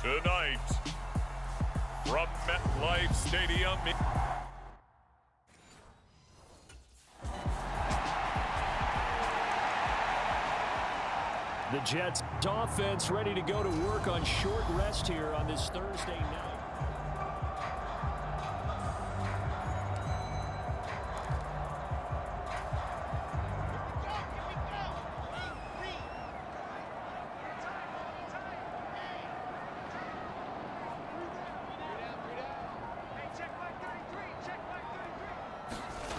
Tonight, from MetLife Stadium. The Jets offense ready to go to work on short rest here on this Thursday night.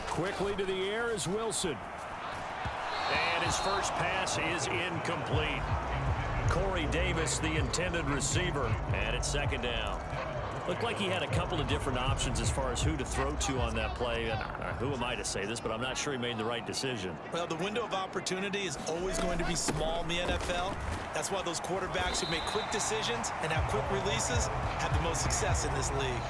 Quickly to the air is Wilson. And his first pass is incomplete. Corey Davis, the intended receiver, and it's second down. Looked like he had a couple of different options as far as who to throw to on that play. And who am I to say this, but I'm not sure he made the right decision. Well, the window of opportunity is always going to be small in the NFL. That's why those quarterbacks who make quick decisions and have quick releases have the most success in this league.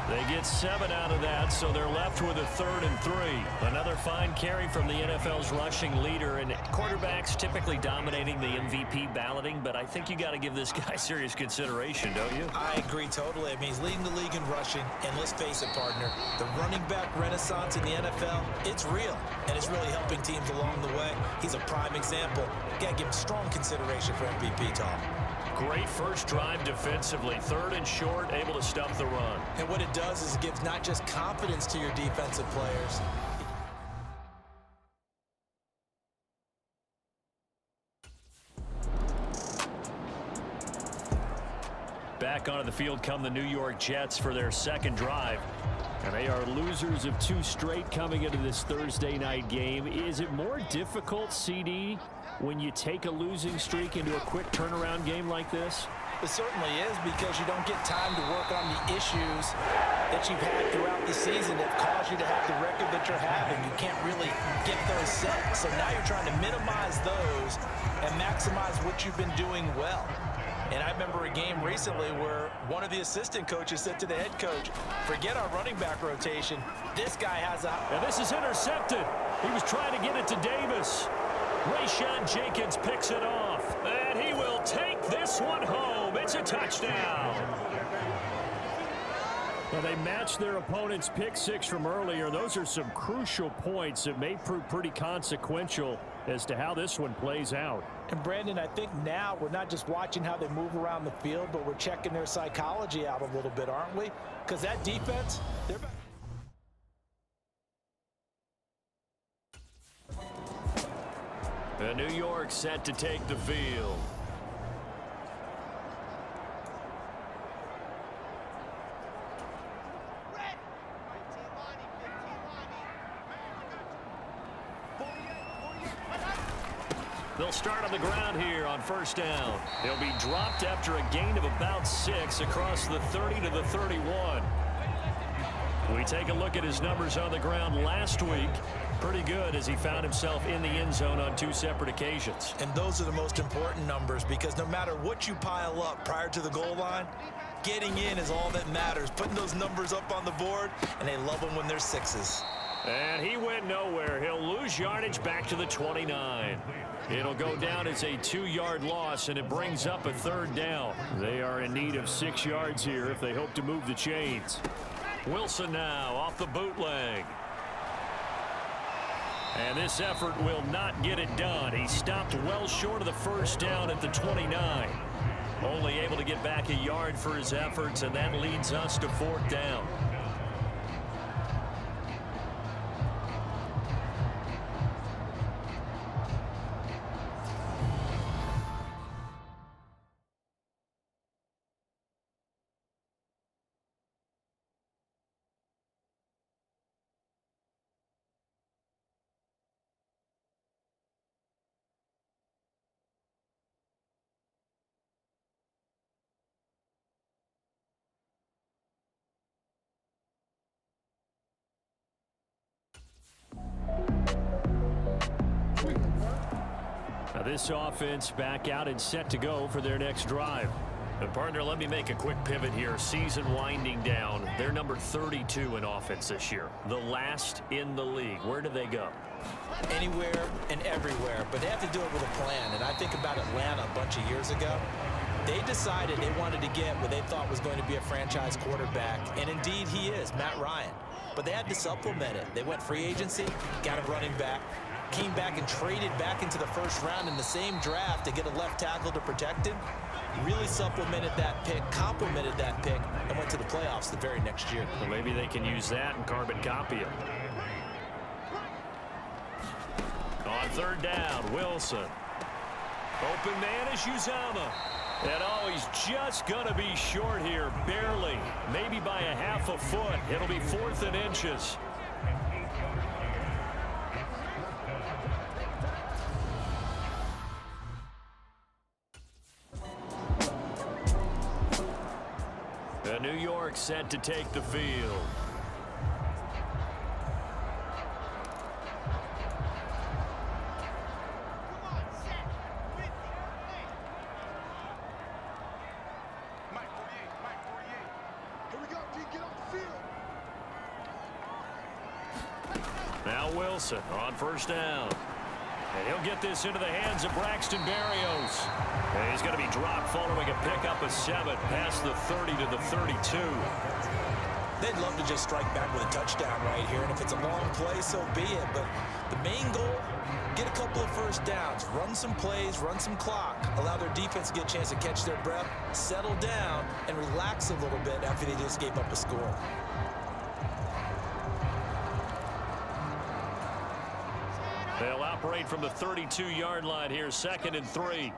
They get 7 out of that, so they're left with a 3rd and 3. Another fine carry from the NFL's rushing leader, and quarterbacks typically dominating the MVP balloting, but I think you got to give this guy serious consideration, don't you? I agree totally. I mean, he's leading the league in rushing, and let's face it, partner, the running back renaissance in the NFL, it's real, and it's really helping teams along the way. He's a prime example. Got to give him strong consideration for MVP talk. Great first drive defensively. 3rd and short, able to stop the run. And what it does is it gives not just confidence to your defensive players. Back onto the field come the New York Jets for their second drive. And they are losers of 2 straight coming into this Thursday night game. Is it more difficult, CD, when you take a losing streak into a quick turnaround game like this? It certainly is, because you don't get time to work on the issues that you've had throughout the season that caused you to have the record that you're having. You can't really get those set. So now you're trying to minimize those and maximize what you've been doing well. And I remember a game recently where one of the assistant coaches said to the head coach, forget our running back rotation. This guy has a... And this is intercepted. He was trying to get it to Davis. Rayshawn Jenkins picks it off. And he will take this one home. It's a touchdown. Well, they matched their opponent's pick 6 from earlier. Those are some crucial points that may prove pretty consequential as to how this one plays out. And Brandon, I think now we're not just watching how they move around the field, but we're checking their psychology out a little bit, aren't we? Because that defense, they're... New York set to take the field. They'll start on the ground here on first down. He'll be dropped after a gain of about 6 across the 30 to the 31. We take a look at his numbers on the ground last week. Pretty good, as he found himself in the end zone on 2 separate occasions. And those are the most important numbers, because no matter what you pile up prior to the goal line, getting in is all that matters. Putting those numbers up on the board, and they love them when they're 6s. And he went nowhere. He'll lose yardage back to the 29. It'll go down as a 2-yard loss, and it brings up a 3rd down. They are in need of 6 yards here if they hope to move the chains. Wilson now off the bootleg. And this effort will not get it done. He stopped well short of the first down at the 29. Only able to get back a yard for his efforts, and that leads us to 4th down. Now this offense back out and set to go for their next drive. And partner, let me make a quick pivot here. Season winding down. They're number 32 in offense this year. The last in the league. Where do they go? Anywhere and everywhere, but they have to do it with a plan. And I think about Atlanta a bunch of years ago. They decided they wanted to get what they thought was going to be a franchise quarterback, and indeed he is, Matt Ryan. But they had to supplement it. They went free agency, got a running back, came back and traded back into the first round in the same draft to get a left tackle to protect him. Really supplemented that pick, complemented that pick, and went to the playoffs the very next year. Well, maybe they can use that and carbon copy it. On third down, Wilson. Open man is Uzomah. And oh, he's just going to be short here, barely. Maybe by a half a foot. It'll be 4th and inches. And New York set to take the field. Now Wilson on first down. And he'll get this into the hands of Braxton Berrios. And he's going to be dropped following a pickup of 7 past the 30 to the 32. They'd love to just strike back with a touchdown right here, and if it's a long play, so be it. But the main goal, get a couple of first downs, run some plays, run some clock, allow their defense to get a chance to catch their breath, settle down, and relax a little bit after they just gave up a score. They'll operate from the 32-yard line here, 2nd and 3.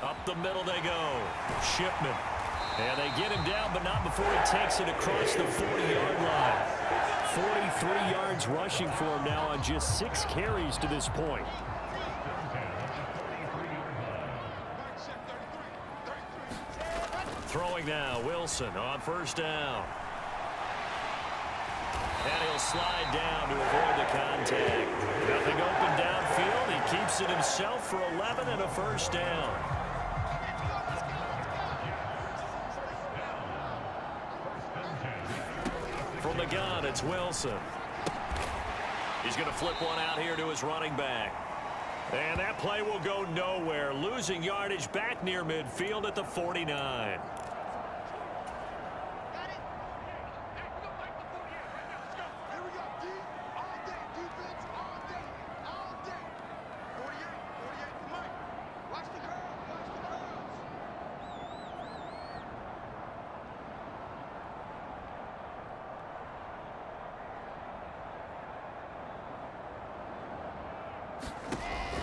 Up the middle they go. Shipman. And they get him down, but not before he takes it across the 40-yard line. 43 yards rushing for him now on just 6 carries to this point. Throwing now, Wilson on first down. And he'll slide down to avoid the contact. Nothing open downfield. He keeps it himself for 11 and a first down. From the gun, it's Wilson. He's going to flip one out here to his running back. And that play will go nowhere. Losing yardage back near midfield at the 49.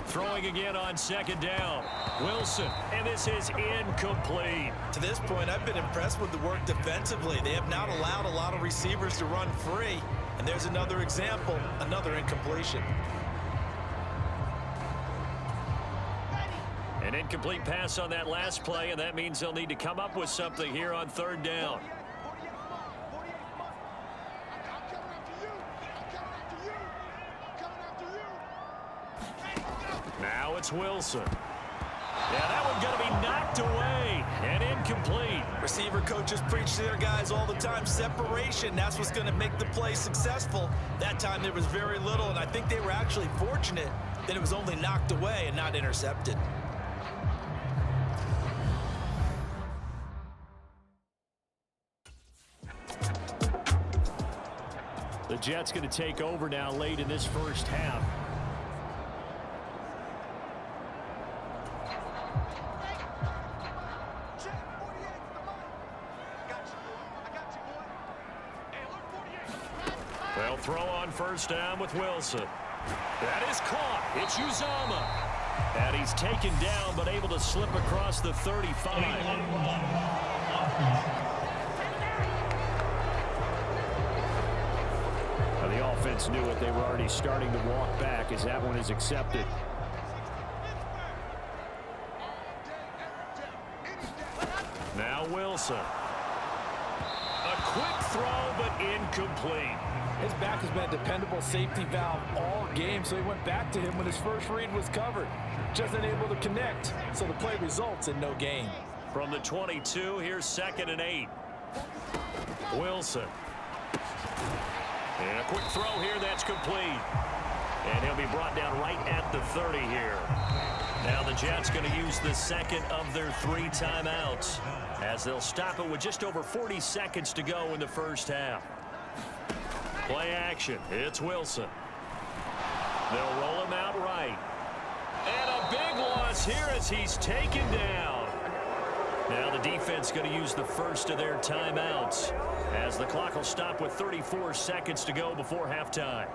Throwing again on second down. Wilson, and this is incomplete. To this point, I've been impressed with the work defensively. They have not allowed a lot of receivers to run free. And there's another example, another incompletion. An incomplete pass on that last play, and that means they'll need to come up with something here on third down. Now it's Wilson. Yeah, that one's going to be knocked away and incomplete. Receiver coaches preach to their guys all the time. Separation, that's what's going to make the play successful. That time there was very little, and I think they were actually fortunate that it was only knocked away and not intercepted. The Jets going to take over now late in this first half. They'll throw on first down with Wilson. That is caught. It's Uzomah. And he's taken down but able to slip across the 35. Now the offense knew it. They were already starting to walk back as that one is accepted. Now Wilson. A quick throw but incomplete. His back has been a dependable safety valve all game, so he went back to him when his first read was covered. Just unable to connect, so the play results in no gain. From the 22, here's 2nd and 8. Wilson. And a quick throw here that's complete. And he'll be brought down right at the 30 here. Now the Jets going to use the second of their 3 timeouts as they'll stop it with just over 40 seconds to go in the first half. Play action. It's Wilson. They'll roll him out right. And a big loss here as he's taken down. Now the defense going to use the first of their timeouts as the clock will stop with 34 seconds to go before halftime.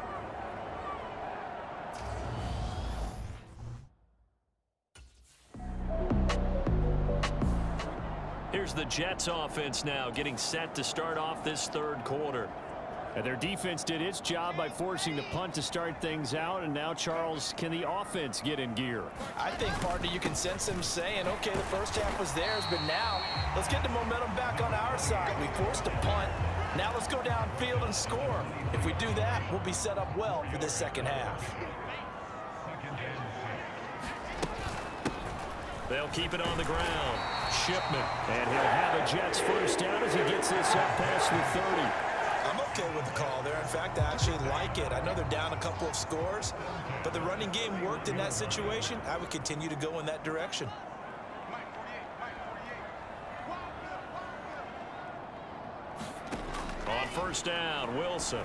Here's the Jets offense now getting set to start off this third quarter. And their defense did its job by forcing the punt to start things out. And now, Charles, can the offense get in gear? I think, partner, you can sense them saying, okay, the first half was theirs, but now let's get the momentum back on our side. We forced a punt. Now let's go downfield and score. If we do that, we'll be set up well for this second half. They'll keep it on the ground. Shipman. And he'll have a Jets first down as he gets this up past the 30. I'm okay with the call there. In fact, I actually like it. I know they're down a couple of scores, but the running game worked in that situation. I would continue to go in that direction. On first down, Wilson.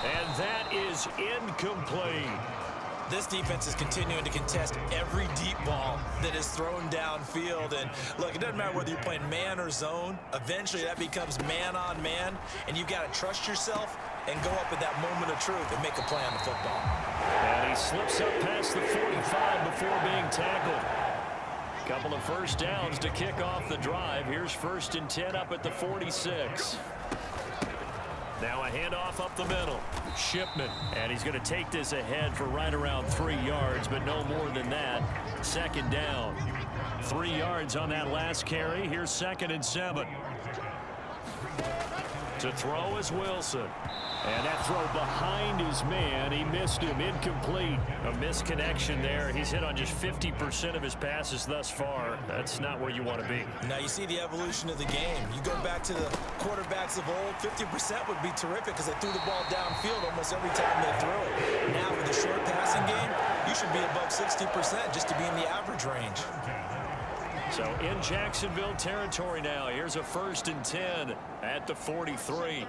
And that is incomplete. This defense is continuing to contest every deep ball that is thrown downfield. And look, it doesn't matter whether you're playing man or zone. Eventually that becomes man on man, and you've got to trust yourself and go up at that moment of truth and make a play on the football. And he slips up past the 45 before being tackled. Couple of first downs to kick off the drive. Here's 1st and 10 up at the 46. Now a handoff up the middle. Shipman. And he's going to take this ahead for right around 3 yards, but no more than that. 2nd down. 3 yards on that last carry. Here's 2nd and 7. To throw is Wilson. And that throw behind his man, he missed him, incomplete. A misconnection there. He's hit on just 50% of his passes thus far. That's not where you want to be. Now you see the evolution of the game. You go back to the quarterbacks of old, 50% would be terrific because they threw the ball downfield almost every time they threw it. Now with the short passing game, you should be above 60% just to be in the average range. So in Jacksonville territory now. Here's a 1st and 10 at the 43.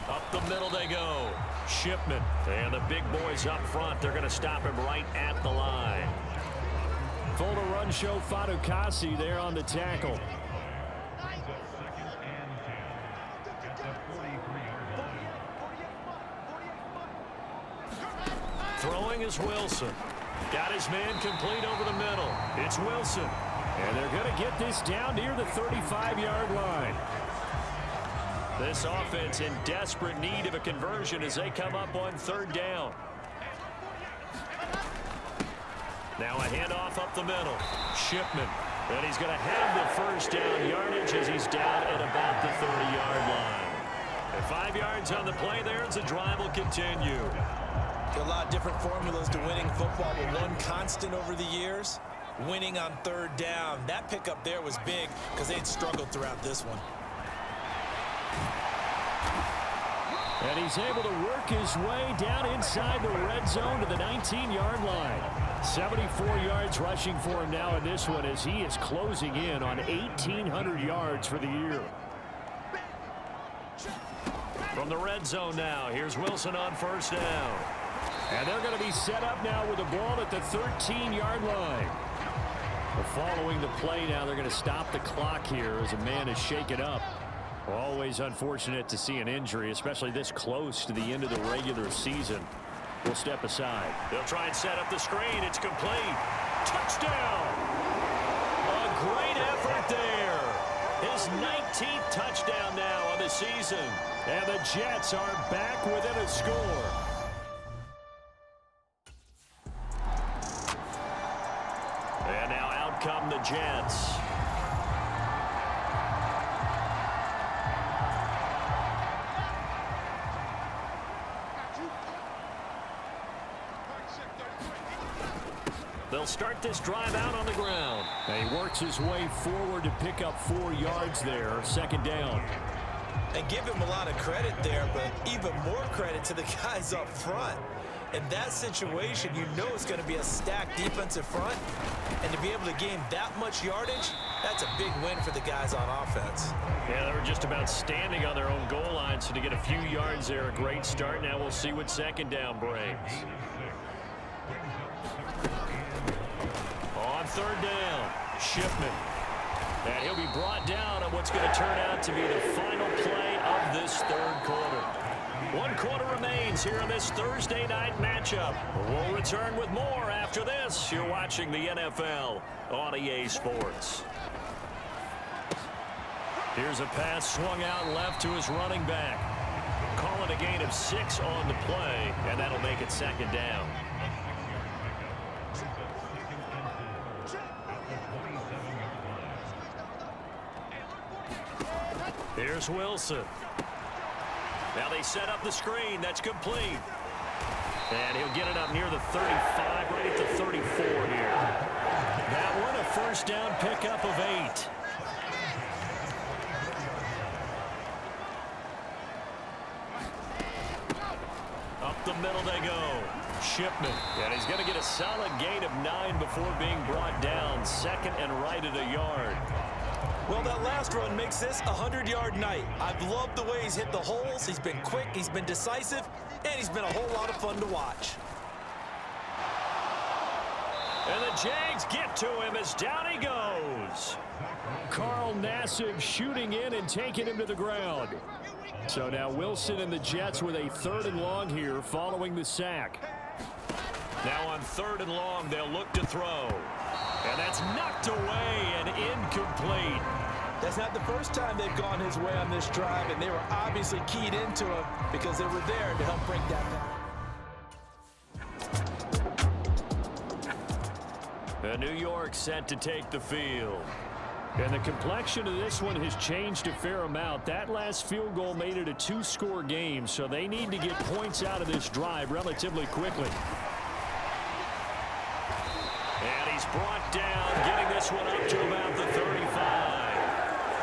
Up the middle they go. Shipman. And the big boys up front. They're going to stop him right at the line. Full to run show Fadukasi there on the tackle. Throwing is Wilson. Got his man complete over the middle. It's Wilson. And they're going to get this down near the 35-yard line. This offense in desperate need of a conversion as they come up on 3rd down. Now a handoff up the middle. Shipman. And he's going to have the 1st down yardage as he's down at about the 30-yard line. And 5 yards on the play there as the drive will continue. A lot of different formulas to winning football, but one constant over the years, winning on 3rd down. That pickup there was big because they'd struggled throughout this one. And he's able to work his way down inside the red zone to the 19-yard line. 74 yards rushing for him now in this one as he is closing in on 1,800 yards for the year. From the red zone now, here's Wilson on 1st down. And they're going to be set up now with the ball at the 13-yard line. Following the play now, they're going to stop the clock here as a man is shaken up. Always unfortunate to see an injury, especially this close to the end of the regular season. We'll step aside. They'll try and set up the screen. It's complete. Touchdown! A great effort there. His 19th touchdown now on the season. And the Jets are back within a score. And now out come the Jets. They'll start this drive out on the ground. And he works his way forward to pick up 4 yards there. 2nd down. And give him a lot of credit there, but even more credit to the guys up front. In that situation, you know it's going to be a stacked defensive front. And to be able to gain that much yardage, that's a big win for the guys on offense. Yeah, they were just about standing on their own goal line, so to get a few yards there, a great start. Now we'll see what second down brings. On third down, Shipman. And he'll be brought down on what's going to turn out to be the final play of this third quarter. 1 quarter remains here in this Thursday night matchup. We'll return with more after this. You're watching the NFL on EA Sports. Here's a pass swung out left to his running back. Call it a gain of 6 on the play, and that'll make it second down. Here's Wilson. Now they set up the screen. That's complete. And he'll get it up near the 35, right at the 34 here. That one, a first down pickup of 8. Up the middle they go. Shipman. And he's going to get a solid gain of 9 before being brought down. Second and right at a yard. Well, that last run makes this a 100-yard night. I've loved the way he's hit the holes. He's been quick, he's been decisive, and he's been a whole lot of fun to watch. And the Jags get to him as down he goes. Carl Nassib shooting in and taking him to the ground. So now Wilson and the Jets with a 3rd and long here following the sack. Now on 3rd and long, they'll look to throw. And that's knocked away and incomplete. That's not the first time they've gone his way on this drive, and they were obviously keyed into him because they were there to help break that down. New York set to take the field. And the complexion of this one has changed a fair amount. That last field goal made it a 2-score game, so they need to get points out of this drive relatively quickly. And he's brought down, getting this one up to about the 35.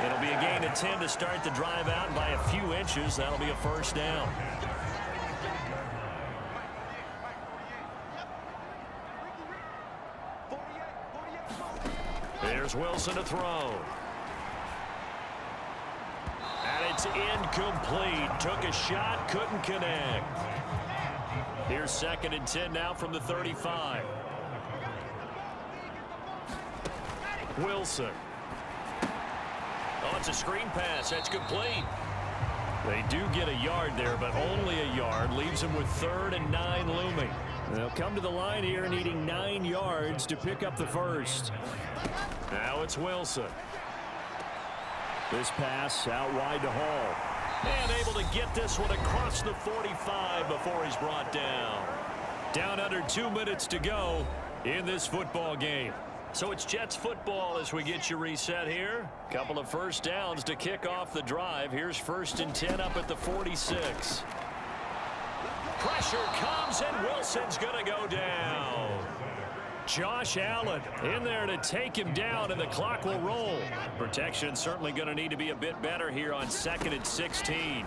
It'll be a gain of 10 to start the drive out by a few inches. That'll be a first down. There's Wilson to throw. And it's incomplete. Took a shot, couldn't connect. Here's 2nd and 10 now from the 35. Wilson. Oh, it's a screen pass. That's complete. They do get a yard there, but only a yard. Leaves them with 3rd and 9 looming. They'll come to the line here needing 9 yards to pick up the first. Now it's Wilson. This pass out wide to Hall. And able to get this one across the 45 before he's brought down. Down under 2 minutes to go in this football game. So it's Jets football as we get you reset here. Couple of first downs to kick off the drive. Here's 1st and 10 up at the 46. Pressure comes, and Wilson's going to go down. Josh Allen in there to take him down, and the clock will roll. Protection certainly going to need to be a bit better here on 2nd and 16.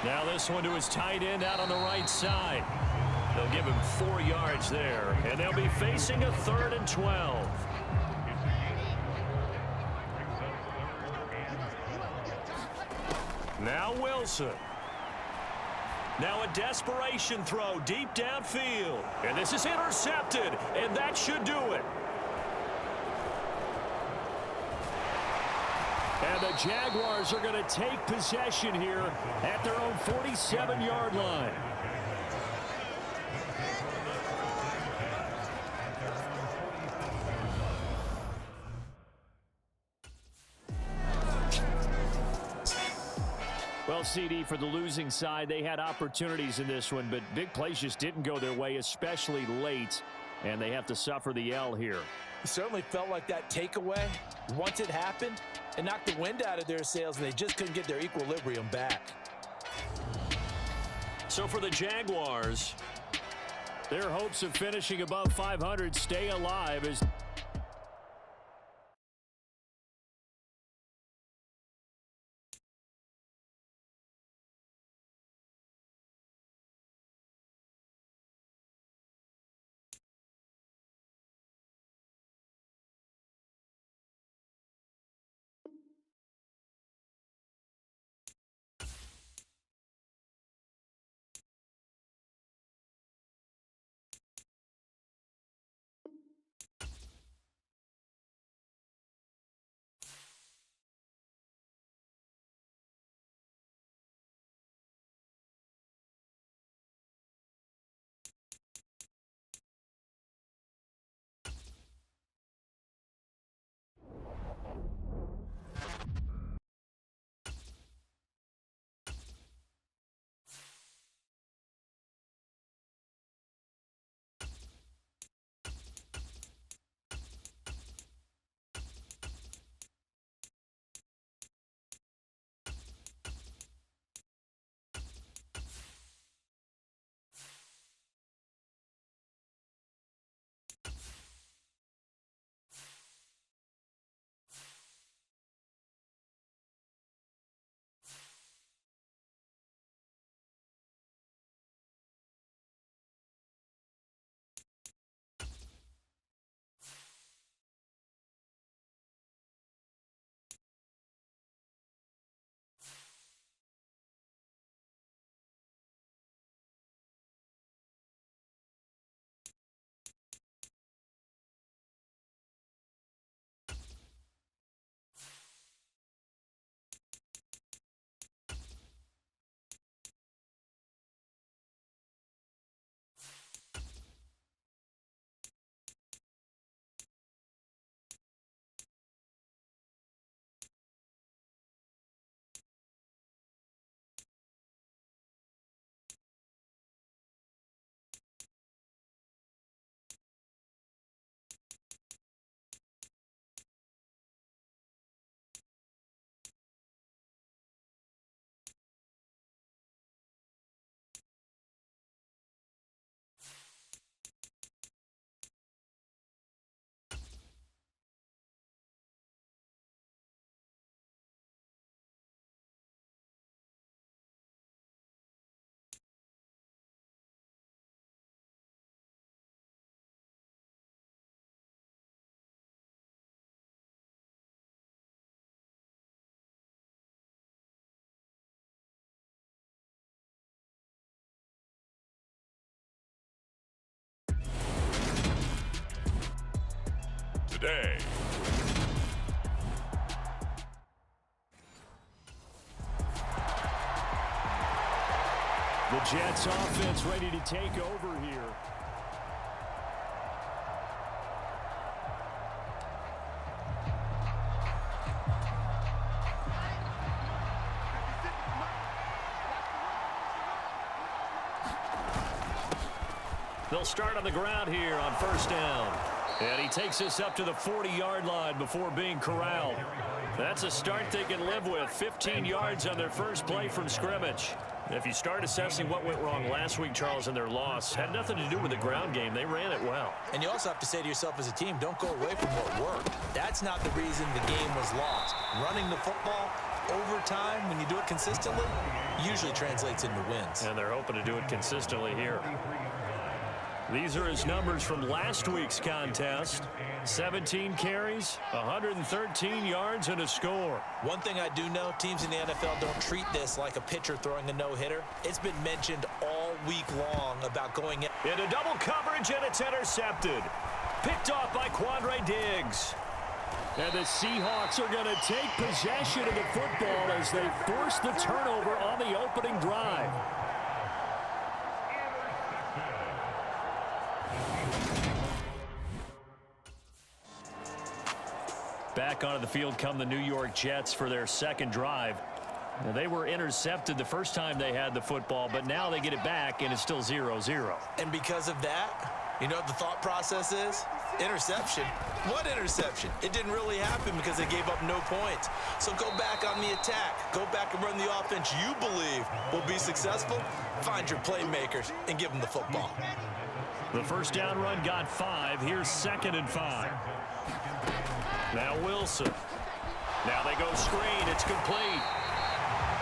Now this one to his tight end out on the right side. They'll give him 4 yards there, and they'll be facing a 3rd and 12. Now Wilson. Now a desperation throw deep downfield. And this is intercepted, and that should do it. And the Jaguars are going to take possession here at their own 47-yard line. Well, CD, for the losing side, they had opportunities in this one, but big plays just didn't go their way, especially late, and they have to suffer the L here. It certainly felt like that takeaway, once it happened, it knocked the wind out of their sails, and they just couldn't get their equilibrium back. So for the Jaguars, their hopes of finishing above 500 stay alive as day. The Jets offense ready to take over here. They'll start on the ground here on first down. And he takes us up to the 40-yard line before being corralled. That's a start they can live with. 15 yards on their first play from scrimmage. If you start assessing what went wrong last week, Charles, in their loss, had nothing to do with the ground game. They ran it well. And you also have to say to yourself as a team, don't go away from what worked. That's not the reason the game was lost. Running the football over time, when you do it consistently, usually translates into wins. And they're hoping to do it consistently here. These are his numbers from last week's contest. 17 carries, 113 yards, and a score. One thing I do know, teams in the NFL don't treat this like a pitcher throwing a no-hitter. It's been mentioned all week long about going into double coverage, and it's intercepted. Picked off by Quandre Diggs. And the Seahawks are going to take possession of the football as they force the turnover on the opening drive. Back onto the field come the New York Jets for their second drive. Now, they were intercepted the first time they had the football, but now they get it back, and it's still 0-0. And because of that, you know what the thought process is? Interception. What interception? It didn't really happen because they gave up no points. So go back on the attack. Go back and run the offense you believe will be successful. Find your playmakers and give them the football. The first down run got 5. Here's 2nd and 5. Now Wilson. Now they go screen. It's complete.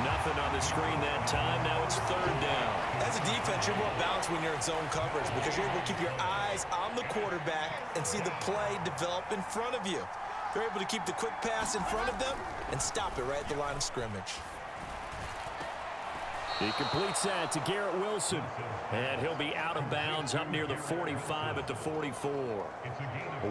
Nothing on the screen that time. Now it's 3rd down. As a defense, you're more balanced when you're in zone coverage because you're able to keep your eyes on the quarterback and see the play develop in front of you. You're able to keep the quick pass in front of them and stop it right at the line of scrimmage. He completes that to Garrett Wilson. And he'll be out of bounds up near the 45 at the 44.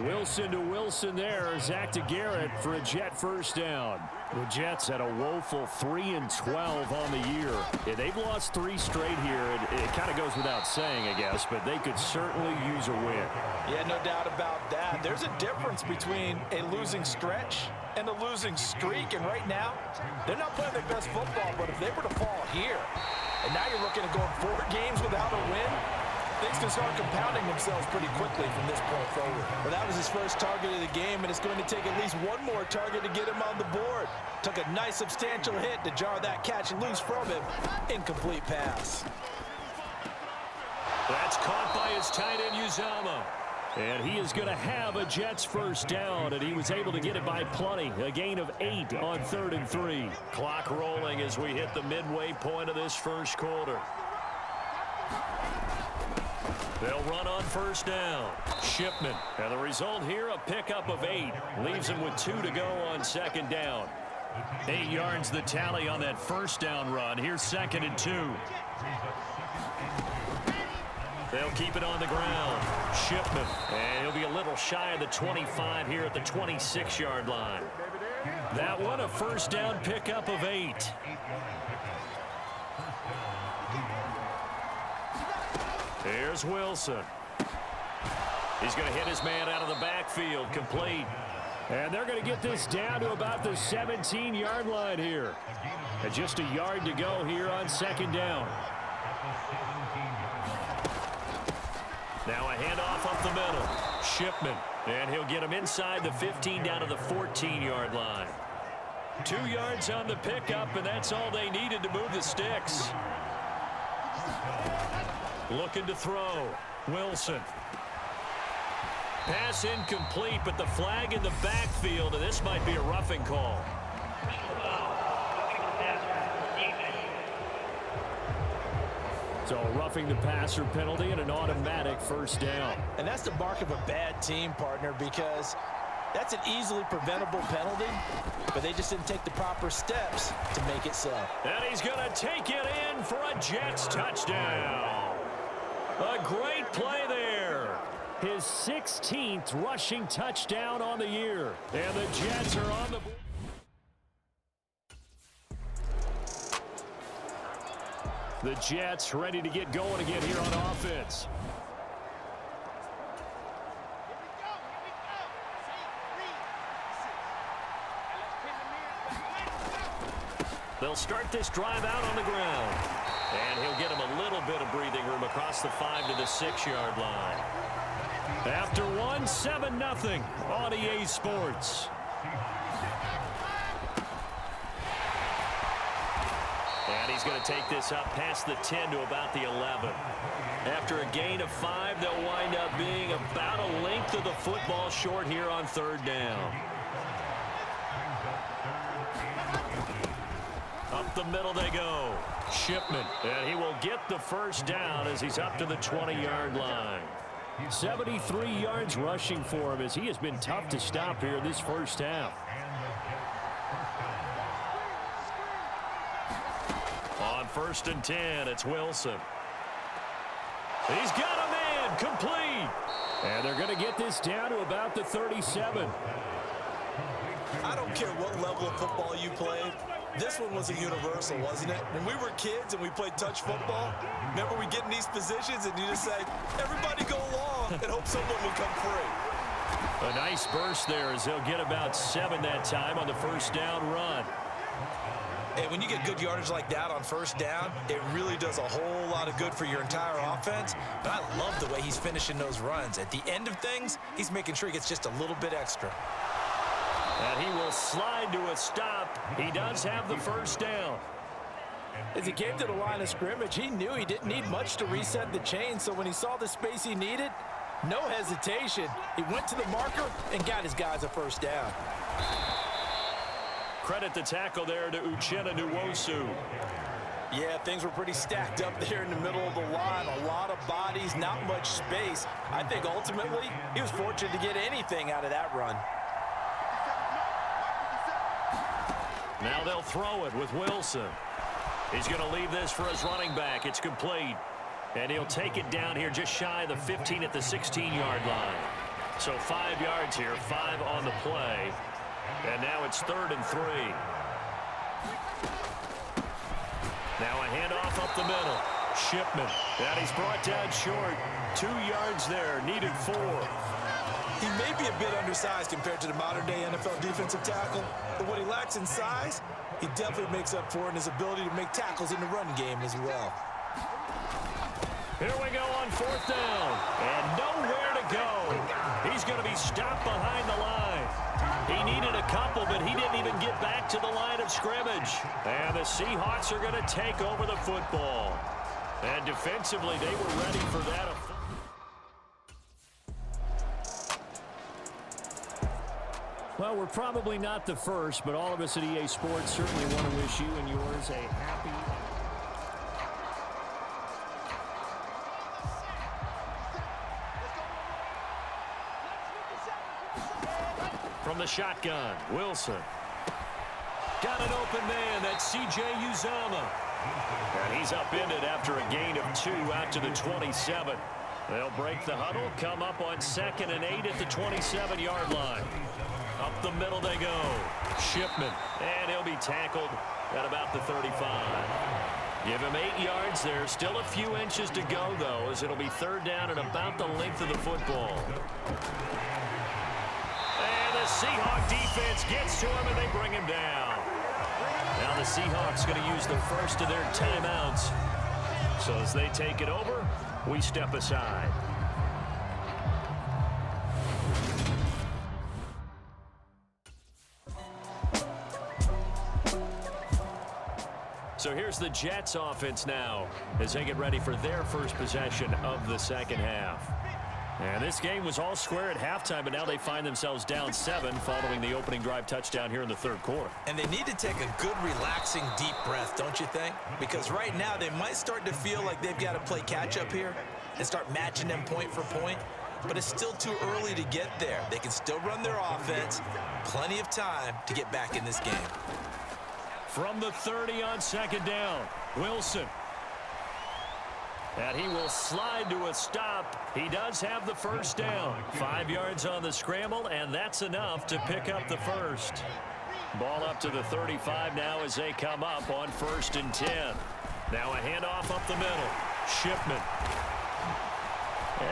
Wilson to Wilson there. Zach to Garrett for a Jet first down. The Jets had a woeful 3-12 on the year. Yeah, they've lost 3 straight here. It kind of goes without saying, I guess, but they could certainly use a win. Yeah, no doubt about that. There's a difference between a losing stretch and a losing streak, and right now, they're not playing their best football, but if they were to fall here, and now you're looking at going 4 games without a win, things can start compounding themselves pretty quickly from this point forward. Well, that was his first target of the game, and it's going to take at least one more target to get him on the board. Took a nice substantial hit to jar that catch loose from him. Incomplete pass. That's caught by his tight end, Uzomah. And he is going to have a Jets first down, and he was able to get it by plenty. A gain of 8 on 3rd and 3. Clock rolling as we hit the midway point of this first quarter. They'll run on first down. Shipman. And the result here, a pickup of 8. Leaves him with 2 to go on 2nd down. 8 yards the tally on that first down run. Here's 2nd and 2. They'll keep it on the ground. Shipman. And he'll be a little shy of the 25 here at the 26-yard line. That one, a first down pickup of 8. Here's Wilson. He's going to hit his man out of the backfield. Complete. And they're going to get this down to about the 17-yard line here. And just a yard to go here on 2nd down. Now a handoff up the middle. Shipman. And he'll get him inside the 15 down to the 14-yard line. 2 yards on the pickup, and that's all they needed to move the sticks. Looking to throw. Wilson. Pass incomplete, but the flag in the backfield, and this might be a roughing call. So a roughing the passer penalty and an automatic first down. And that's the mark of a bad team, partner, because that's an easily preventable penalty, but they just didn't take the proper steps to make it so. And he's going to take it in for a Jets touchdown. A great play there. His 16th rushing touchdown on the year. And the Jets are on the board. The Jets ready to get going again here on offense. They'll start this drive out on the ground. And he'll get him a little bit of breathing room across the 5 to the 6-yard line. After one, 7-0 on EA Sports. And he's going to take this up past the 10 to about the 11. After a gain of 5, they'll wind up being about a length of the football short here on 3rd down. Up the middle they go. Shipman. And he will get the first down as he's up to the 20-yard line. 73 yards rushing for him as he has been tough to stop here this first half. On 1st and 10, it's Wilson. He's got a man, complete. And they're going to get this down to about the 37. I don't care what level of football you played. This one was a universal, wasn't it? When we were kids and we played touch football, remember we get in these positions and you just say, everybody go along and hope someone will come free. A nice burst there as they'll get about 7 that time on the first down run. And when you get good yardage like that on first down, it really does a whole lot of good for your entire offense. But I love the way he's finishing those runs. At the end of things, he's making sure he gets just a little bit extra. And he will slide to a stop. He does have the first down. As he came to the line of scrimmage, he knew he didn't need much to reset the chain. So when he saw the space he needed, no hesitation. He went to the marker and got his guys a first down. Credit the tackle there to Uchenna Nwosu. Yeah, things were pretty stacked up there in the middle of the line. A lot of bodies, not much space. I think ultimately he was fortunate to get anything out of that run. Now they'll throw it with Wilson. He's going to leave this for his running back. It's complete. And he'll take it down here just shy of the 15 at the 16-yard line. So 5 yards here, 5 on the play. And now it's 3rd and 3. Now a handoff up the middle. Shipman. And he's brought down short. 2 yards there, needed 4. He may be a bit undersized compared to the modern-day NFL defensive tackle, but what he lacks in size, he definitely makes up for it in his ability to make tackles in the run game as well. Here we go on 4th down, and nowhere to go. He's going to be stopped behind the line. He needed a couple, but he didn't even get back to the line of scrimmage. And the Seahawks are going to take over the football. And defensively, they were ready for that. Well, we're probably not the first, but all of us at EA Sports certainly want to wish you and yours a happy... From the shotgun, Wilson. Got an open man, that's C.J. Uzomah. And he's upended after a gain of 2 out to the 27. They'll break the huddle, come up on 2nd and 8 at the 27-yard line. Up the middle they go. Shipman. And he'll be tackled at about the 35. Give him 8 yards there. Still a few inches to go, though, as it'll be 3rd down and about the length of the football. And the Seahawk defense gets to him, and they bring him down. Now the Seahawks going to use the first of their timeouts. So as they take it over, we step aside. So here's the Jets offense now as they get ready for their first possession of the second half. And this game was all square at halftime, but now they find themselves down 7 following the opening drive touchdown here in the 3rd quarter. And they need to take a good, relaxing, deep breath, don't you think? Because right now they might start to feel like they've got to play catch-up here and start matching them point for point. But it's still too early to get there. They can still run their offense. Plenty of time to get back in this game. From the 30 on 2nd down, Wilson. And he will slide to a stop. He does have the first down. 5 yards on the scramble, and that's enough to pick up the first. Ball up to the 35 now as they come up on 1st and 10. Now a handoff up the middle. Shipman.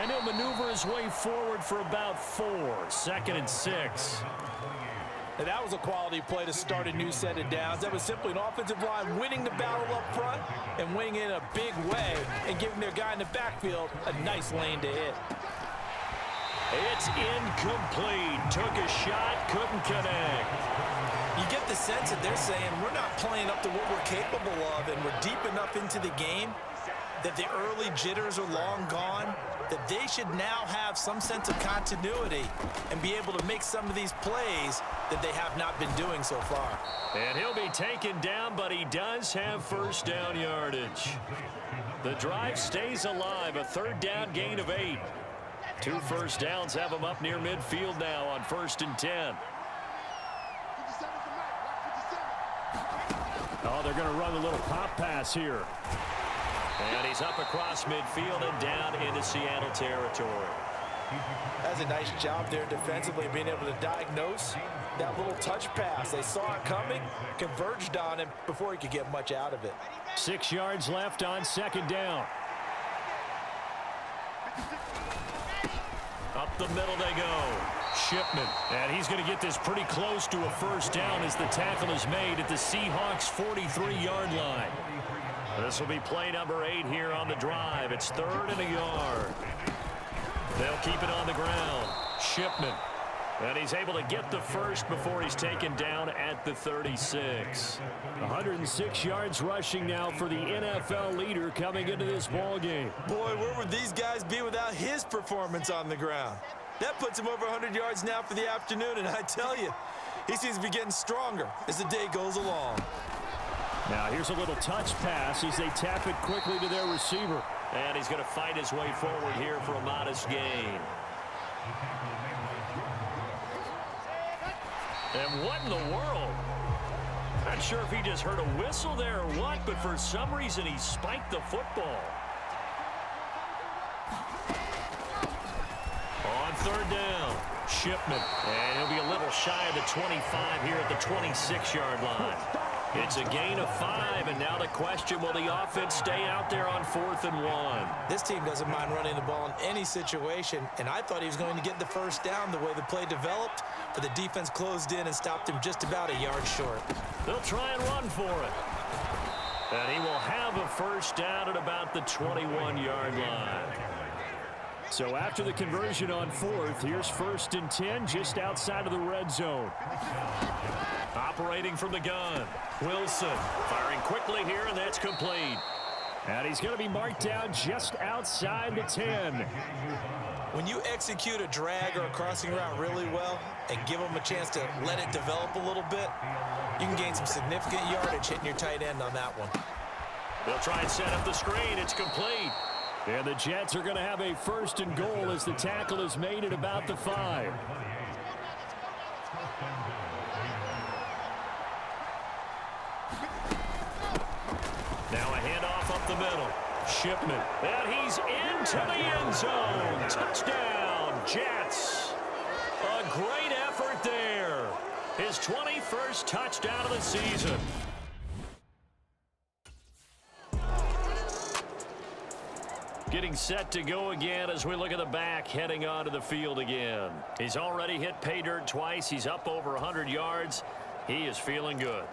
And he'll maneuver his way forward for about 4. 2nd and 6. Now that was a quality play to start a new set of downs. That was simply an offensive line winning the battle up front and winning it in a big way and giving their guy in the backfield a nice lane to hit. It's incomplete. Took a shot, couldn't connect. You get the sense that they're saying we're not playing up to what we're capable of, and we're deep enough into the game that the early jitters are long gone, that they should now have some sense of continuity and be able to make some of these plays that they have not been doing so far. And he'll be taken down, but he does have first down yardage. The drive stays alive, a 3rd down gain of 8. 2 first downs have him up near midfield now on 1st and 10. Oh, they're going to run a little pop pass here. And he's up across midfield and down into Seattle territory. That's a nice job there defensively, being able to diagnose that little touch pass. They saw it coming, converged on him before he could get much out of it. 6 yards left on 2nd down. Up the middle they go. Shipman. And he's going to get this pretty close to a first down as the tackle is made at the Seahawks' 43-yard line. This will be play number 8 here on the drive. It's 3rd and a yard. They'll keep it on the ground. Shipman. And he's able to get the first before he's taken down at the 36. 106 yards rushing now for the NFL leader coming into this ball game. Boy, where would these guys be without his performance on the ground? That puts him over 100 yards now for the afternoon, and I tell you, he seems to be getting stronger as the day goes along. Now here's a little touch pass as they tap it quickly to their receiver. And he's going to fight his way forward here for a modest gain. And what in the world? Not sure if he just heard a whistle there or what, but for some reason he spiked the football. On 3rd down, Shipman. And he'll be a little shy of the 25 here at the 26-yard line. It's a gain of 5, and now the question, will the offense stay out there on 4th and 1? This team doesn't mind running the ball in any situation, and I thought he was going to get the first down the way the play developed, but the defense closed in and stopped him just about a yard short. They'll try and run for it. And he will have a first down at about the 21-yard line. So after the conversion on 4th, here's 1st and 10 just outside of the red zone. Operating from the gun, Wilson firing quickly here, and that's complete. And he's going to be marked down just outside the 10. When you execute a drag or a crossing route really well and give them a chance to let it develop a little bit, you can gain some significant yardage hitting your tight end on that one. They'll try and set up the screen. It's complete. And the Jets are going to have a 1st and goal as the tackle is made at about the 5. Now a handoff up the middle. Shipman. And he's into the end zone. Touchdown, Jets. A great effort there. His 21st touchdown of the season. Getting set to go again as we look at the back heading onto the field again. He's already hit pay dirt twice. He's up over 100 yards. He is feeling good.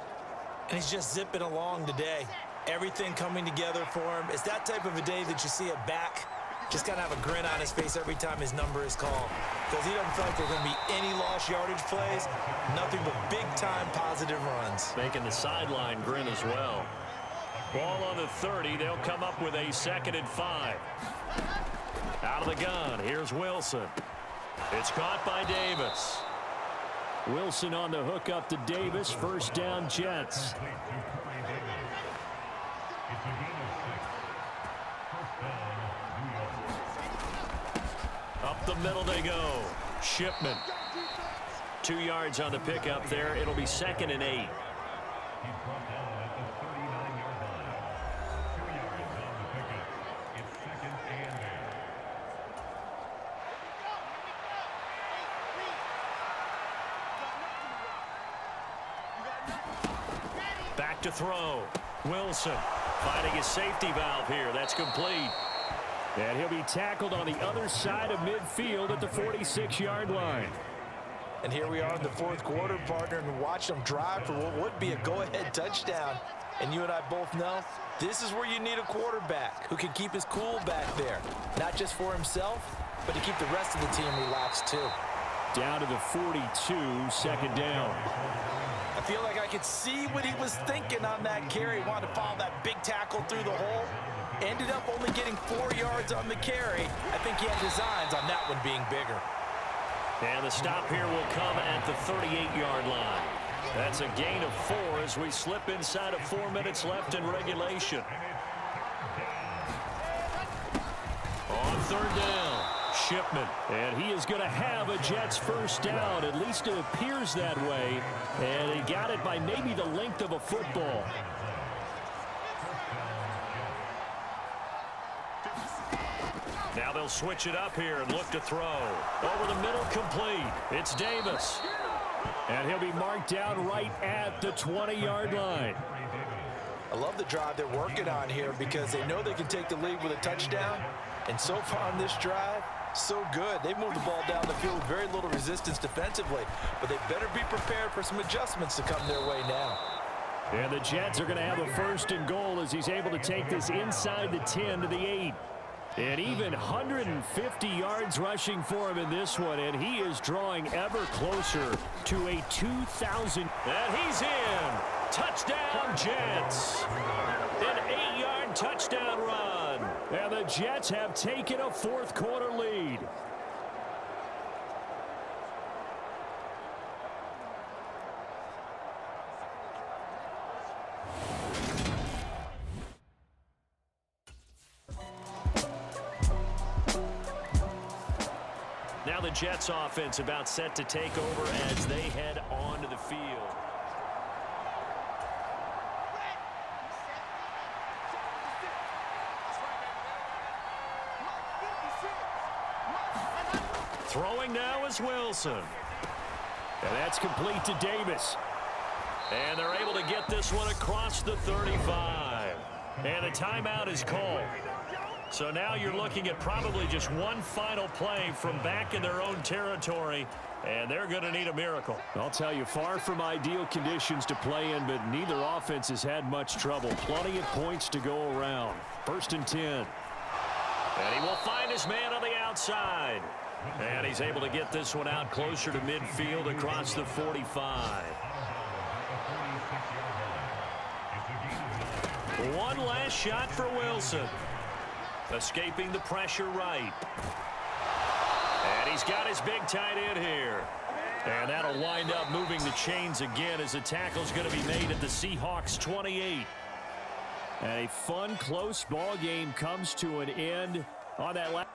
And he's just zipping along today. Everything coming together for him. It's that type of a day that you see a back just kind of have a grin on his face every time his number is called. Because he doesn't feel like there's going to be any lost yardage plays. Nothing but big-time positive runs. Making the sideline grin as well. Ball on the 30. They'll come up with a 2nd and 5. Out of the gun. Here's Wilson. It's caught by Davis. Wilson on the hook up to Davis. First down, Jets. Up the middle they go. Shipman. 2 yards on the pickup there. It'll be 2nd and 8. to throw. Wilson finding his safety valve here. That's complete. And he'll be tackled on the other side of midfield at the 46-yard line. And here we are in the fourth quarter, partner, and watch them drive for what would be a go-ahead touchdown. And you and I both know this is where you need a quarterback who can keep his cool back there. Not just for himself, but to keep the rest of the team relaxed too. Down to the 42, second down. I feel like I could see what he was thinking on that carry. Wanted to follow that big tackle through the hole. Ended up only getting 4 yards on the carry. I think he had designs on that one being bigger. And the stop here will come at the 38-yard line. That's a gain of 4 as we slip inside of 4 minutes left in regulation. On third down, Shipman. And he is going to have a Jets first down. At least it appears that way. And he got it by maybe the length of a football. Now they'll switch it up here and look to throw. Over the middle, complete. It's Davis. And he'll be marked down right at the 20-yard line. I love the drive they're working on here because they know they can take the lead with a touchdown. And so far on this drive, so good. They've moved the ball down the field with very little resistance defensively. But they better be prepared for some adjustments to come their way now. And the Jets are going to have a first and goal as he's able to take this inside the 10 to the 8. And even 150 yards rushing for him in this one, and he is drawing ever closer to a 2,000. And he's in. Touchdown, Jets. An 8-yard touchdown run. And the Jets have taken a fourth quarter lead. Now the Jets offense about set to take over as they head onto the field. Throwing now is Wilson. And that's complete to Davis. And they're able to get this one across the 35. And a timeout is called. So now you're looking at probably just one final play from back in their own territory, and they're going to need a miracle. I'll tell you, far from ideal conditions to play in, but neither offense has had much trouble. Plenty of points to go around. First and 10. And he will find his man on the outside. And he's able to get this one out closer to midfield across the 45. One last shot for Wilson. Escaping the pressure right. And he's got his big tight end here. And that'll wind up moving the chains again as the tackle's going to be made at the Seahawks 28. And a fun, close ball game comes to an end on that last.